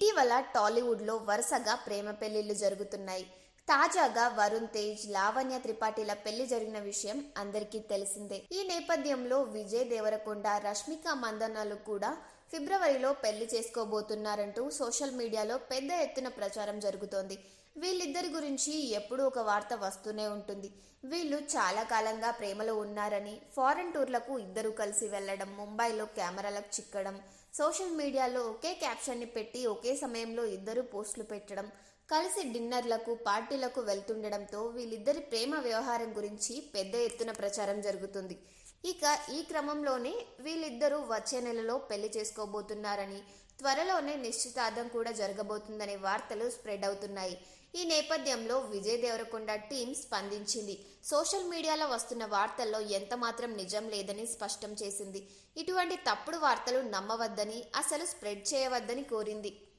ఇటీవల టాలీవుడ్లో వరుసగా ప్రేమ పెళ్లిళ్లు జరుగుతున్నాయి. తాజాగా వరుణ్ తేజ్, లావణ్య త్రిపాఠిల పెళ్లి జరిగిన విషయం అందరికీ తెలిసిందే. ఈ నేపథ్యంలో విజయ్ దేవరకొండ, రష్మిక మందన్నలు కూడా ఫిబ్రవరిలో పెళ్లి చేసుకోబోతున్నారంటూ సోషల్ మీడియాలో పెద్ద ఎత్తున ప్రచారం జరుగుతోంది. వీళ్ళిద్దరి గురించి ఎప్పుడూ ఒక వార్త వస్తూనే ఉంటుంది. వీళ్ళు చాలా కాలంగా ప్రేమలో ఉన్నారని, ఫారెన్ టూర్లకు ఇద్దరు కలిసి వెళ్లడం, ముంబైలో కెమెరాలకు చిక్కడం, సోషల్ మీడియాలో ఒకే క్యాప్షన్ని పెట్టి ఒకే సమయంలో ఇద్దరు పోస్టులు పెట్టడం, కలిసి డిన్నర్లకు, పార్టీలకు వెళ్తుండడంతో వీళ్ళిద్దరి ప్రేమ వ్యవహారం గురించి పెద్ద ఎత్తున ప్రచారం జరుగుతుంది. ఇక ఈ క్రమంలోనే వీళ్ళిద్దరూ వచ్చే నెలలో పెళ్లి చేసుకోబోతున్నారని, త్వరలోనే నిశ్చితార్థం కూడా జరగబోతుందనే వార్తలు స్ప్రెడ్ అవుతున్నాయి. ఈ నేపథ్యంలో విజయ్ దేవరకొండ టీం స్పందించింది. సోషల్ మీడియాలో వస్తున్న వార్తల్లో ఎంత మాత్రం నిజం లేదని స్పష్టం చేసింది. ఇటువంటి తప్పుడు వార్తలు నమ్మవద్దని, అసలు స్ప్రెడ్ చేయవద్దని కోరింది.